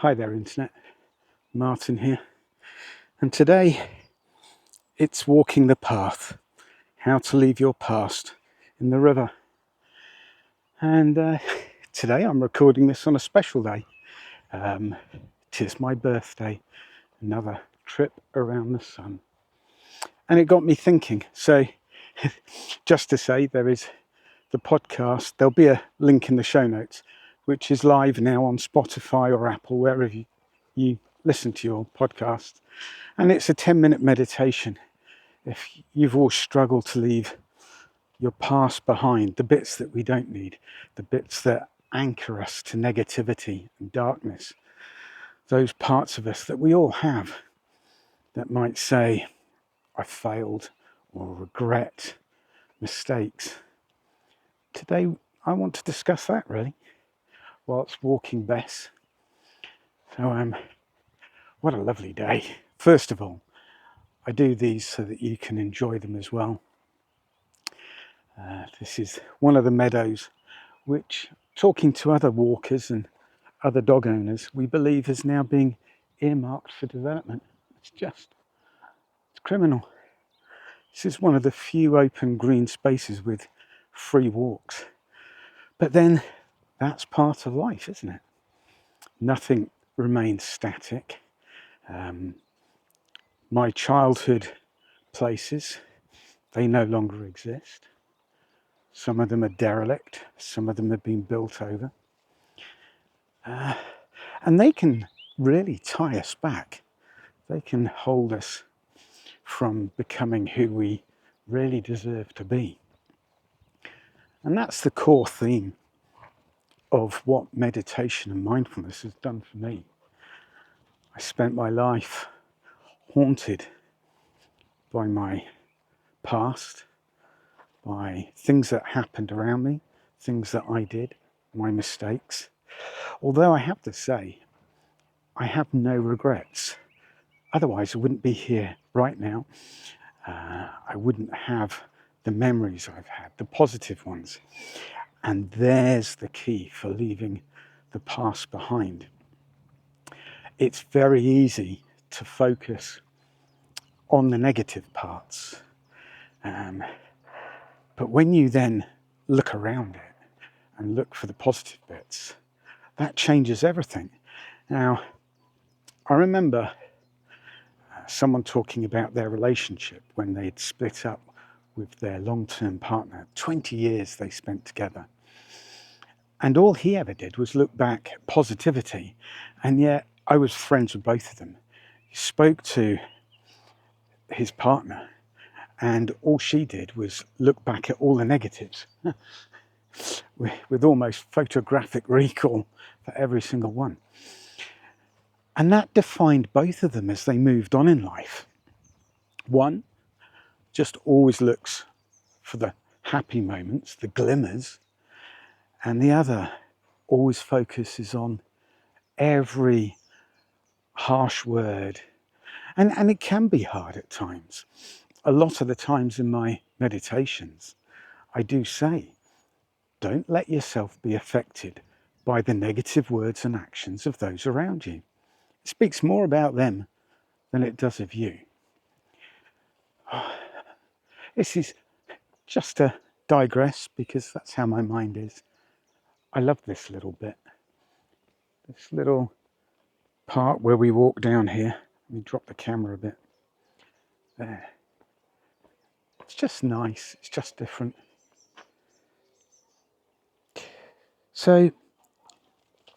Hi there Internet, Martin here, and today it's walking the path, how to leave your past in the river. And today I'm recording this on a special day. It is my birthday, another trip around the sun. And it got me thinking, so just to say, there is the podcast, there'll be a link in the show notes, which is live now on Spotify or Apple, wherever you listen to your podcast. And it's a 10-minute meditation. If you've all struggled to leave your past behind, the bits that we don't need, the bits that anchor us to negativity and darkness, those parts of us that we all have that might say, I failed, or regret, mistakes. Today, I want to discuss that really, whilst walking Bess. So, what a lovely day. First of all, I do these so that you can enjoy them as well. This is one of the meadows, which, talking to other walkers and other dog owners, we believe is now being earmarked for development. It's criminal. This is one of the few open green spaces with free walks. But then that's part of life, isn't it? Nothing remains static. My childhood places, they no longer exist. Some of them are derelict, some of them have been built over. And they can really tie us back. They can hold us from becoming who we really deserve to be. And that's the core theme of what meditation and mindfulness has done for me. I spent my life haunted by my past, by things that happened around me, things that I did, my mistakes. Although I have to say, I have no regrets. Otherwise, I wouldn't be here right now. I wouldn't have the memories I've had, the positive ones. And there's the key for leaving the past behind. It's very easy to focus on the negative parts. But when you then look around it and look for the positive bits, that changes everything. Now, I remember someone talking about their relationship when they'd split up with their long-term partner. 20 years they spent together. And all he ever did was look back at positivity. And yet I was friends with both of them. He spoke to his partner and all she did was look back at all the negatives with almost photographic recall for every single one. And that defined both of them as they moved on in life. One just always looks for the happy moments, the glimmers, and the other always focuses on every harsh word. And it can be hard at times. A lot of the times in my meditations, I do say, don't let yourself be affected by the negative words and actions of those around you. It speaks more about them than it does of you. This is just to digress because that's how my mind is. I love this little bit. This little part where we walk down here. Let me drop the camera a bit. There. It's just nice. It's just different. So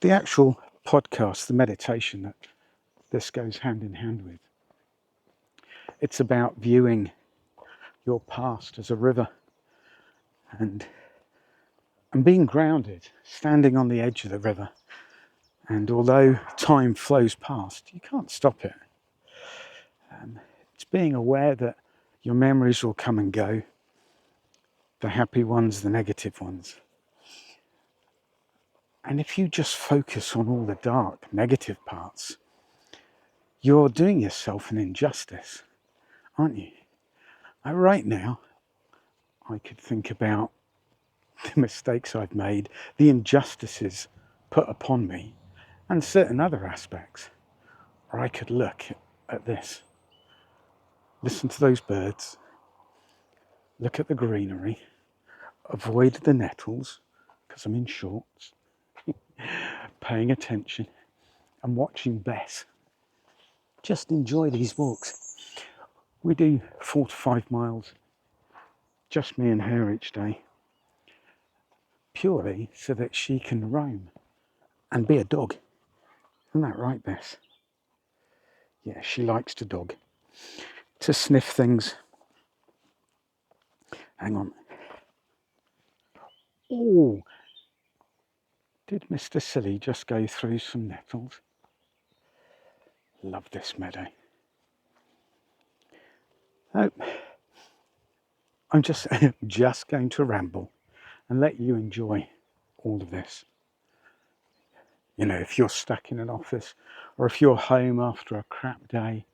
the actual podcast, the meditation that this goes hand in hand with, it's about viewing your past as a river and being grounded, standing on the edge of the river. And although time flows past, you can't stop it. It's being aware that your memories will come and go, the happy ones, the negative ones. And if you just focus on all the dark, negative parts, you're doing yourself an injustice, aren't you? Right now, I could think about the mistakes I've made, the injustices put upon me, and certain other aspects. Or I could look at this, listen to those birds, look at the greenery, avoid the nettles because I'm in shorts, paying attention and watching Bess. Just enjoy these walks. We do 4 to 5 miles, just me and her each day, purely so that she can roam and be a dog. Isn't that right, Bess? Yeah, she likes to dog, to sniff things. Hang on. Oh, did Mr. Silly just go through some nettles? Love this meadow. Oh, I'm just going to ramble and let you enjoy all of this. You know, if you're stuck in an office or if you're home after a crap day,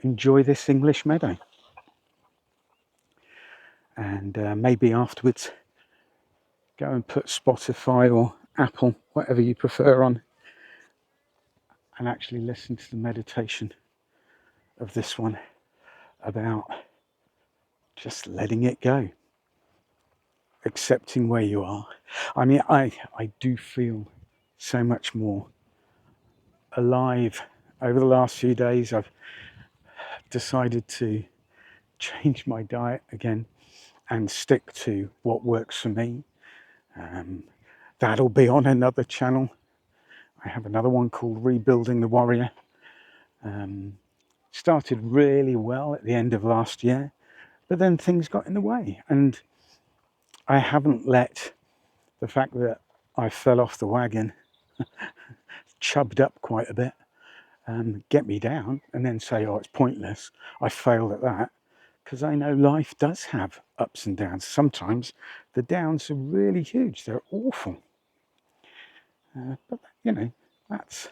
enjoy this English meadow. And maybe afterwards, go and put Spotify or Apple, whatever you prefer, on and actually listen to the meditation of this one about just letting it go, accepting where you are. I mean, I do feel so much more alive over the last few days. I've decided to change my diet again and stick to what works for me. That'll be on another channel. I have another one called Rebuilding the Warrior. Started really well at the end of last year, but then things got in the way, and I haven't let the fact that I fell off the wagon, chubbed up quite a bit, get me down and then say, oh, it's pointless, I failed at that, because I know life does have ups and downs. Sometimes the downs are really huge, they're awful. But you know, that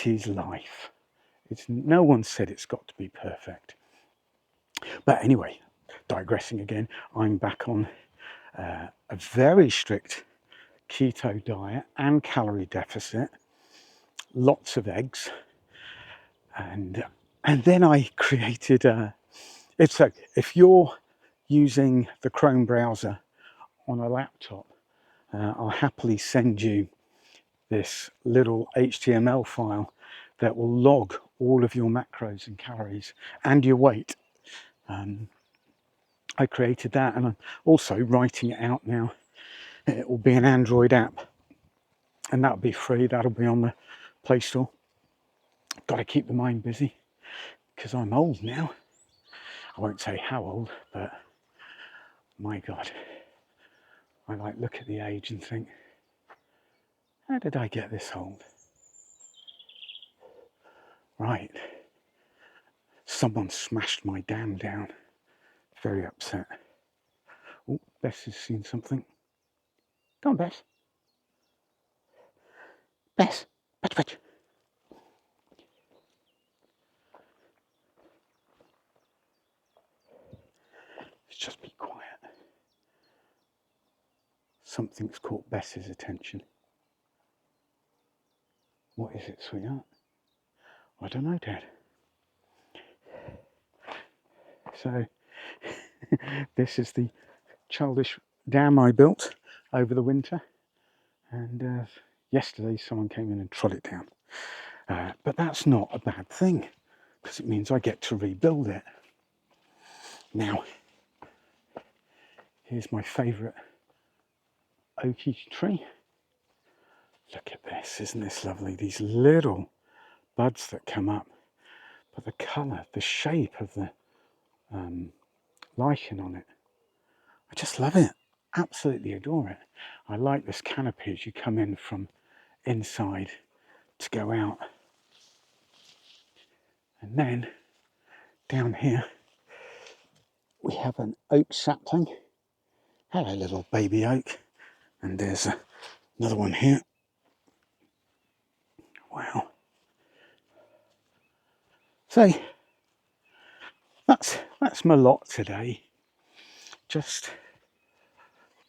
is life. No one said it's got to be perfect. But anyway, digressing again, I'm back on a very strict keto diet and calorie deficit, lots of eggs, and then I created if you're using the Chrome browser on a laptop, I'll happily send you this little HTML file that will log all of your macros and calories and your weight. I created that, and I'm also writing it out now. It will be an Android app, and that'll be free. That'll be on the Play Store. Got to keep the mind busy because I'm old now. I won't say how old, but my God, I look at the age and think, how did I get this old? Right, someone smashed my dam down. Very upset. Oh, Bess has seen something. Come on, Bess. Bess, patch. Let's just be quiet. Something's caught Bess's attention. What is it, sweetheart? I don't know, Dad. So, this is the childish dam I built over the winter, and yesterday someone came in and trod it down. But that's not a bad thing, because it means I get to rebuild it. Now, here's my favourite oaky tree. Look at this, isn't this lovely? These little buds that come up, but the colour, the shape of the lichen on it, I just love it. Absolutely adore it. I like this canopy as you come in from inside to go out. And then down here we have an oak sapling. Hello, little baby oak. And there's another one here. Wow. So that's my lot today. Just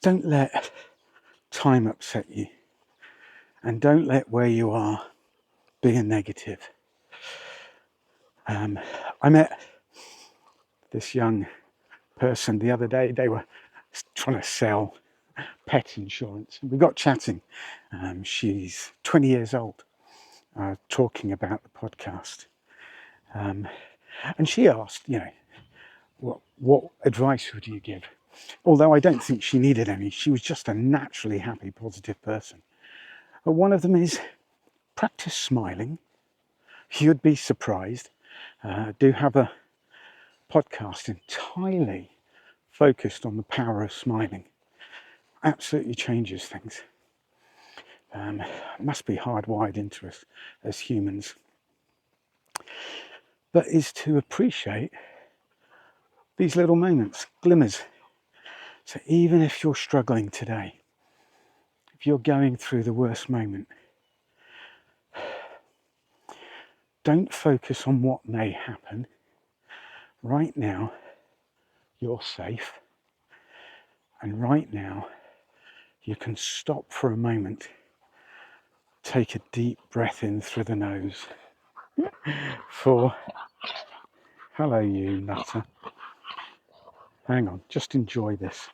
don't let time upset you. And don't let where you are be a negative. I met this young person the other day. They were trying to sell pet insurance. We got chatting. She's 20 years old, talking about the podcast. And she asked, what advice would you give? Although I don't think she needed any. She was just a naturally happy, positive person. But one of them is practice smiling. You'd be surprised. Do have a podcast entirely focused on the power of smiling. Absolutely changes things. Must be hardwired into us as humans. But is to appreciate these little moments, glimmers. So even if you're struggling today, if you're going through the worst moment, don't focus on what may happen. Right now, you're safe. And right now, you can stop for a moment. Take a deep breath in through the nose. Hello, you nutter. Hang on, just enjoy this.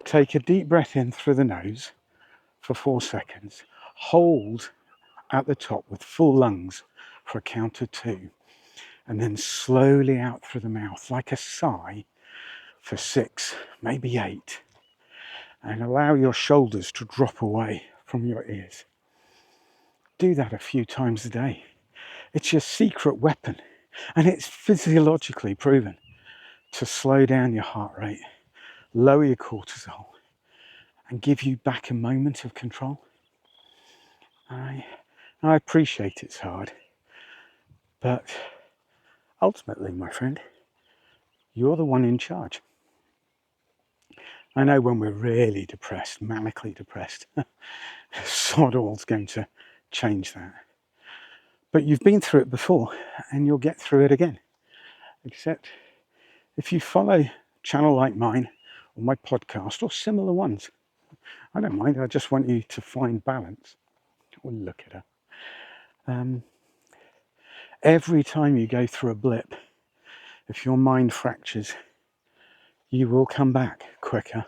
Take a deep breath in through the nose for 4 seconds. Hold at the top with full lungs for a count of 2. And then slowly out through the mouth like a sigh for 6, maybe 8. And allow your shoulders to drop away from your ears. Do that a few times a day. It's your secret weapon, and it's physiologically proven to slow down your heart rate, lower your cortisol, and give you back a moment of control. I appreciate it's hard, but ultimately, my friend, you're the one in charge. I know when we're really depressed, manically depressed, sod all's going to change that. But you've been through it before, and you'll get through it again. Except if you follow a channel like mine, or my podcast, or similar ones, I don't mind. I just want you to find balance. Oh, look at her. Every time you go through a blip, if your mind fractures, you will come back quicker,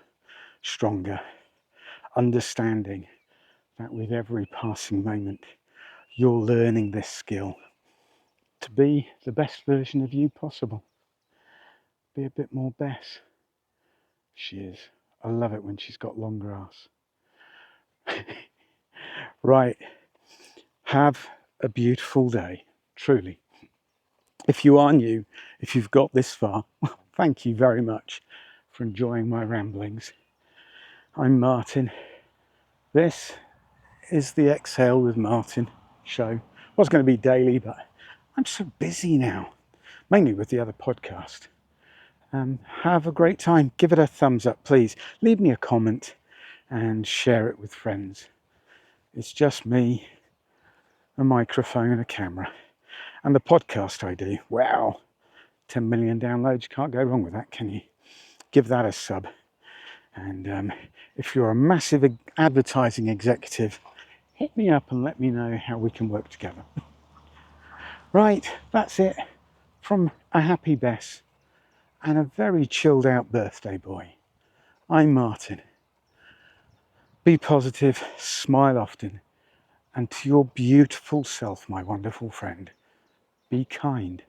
stronger, understanding that with every passing moment, you're learning this skill to be the best version of you possible. Be a bit more Bess. She is. I love it when she's got long grass. Right. Have a beautiful day, truly. If you are new, if you've got this far, thank you very much for enjoying my ramblings. I'm Martin. This is the Exhale with Martin show. It was going to be daily, but I'm so busy now, mainly with the other podcast. Have a great time. Give it a thumbs up, please. Leave me a comment and share it with friends. It's just me, a microphone and a camera. And the podcast I do, wow, 10 million downloads. You can't go wrong with that, can you? Give that a sub. And if you're a massive advertising executive, hit me up and let me know how we can work together. Right, that's it from a happy Bess and a very chilled out birthday boy. I'm Martin. Be positive, smile often, and to your beautiful self, my wonderful friend, be kind.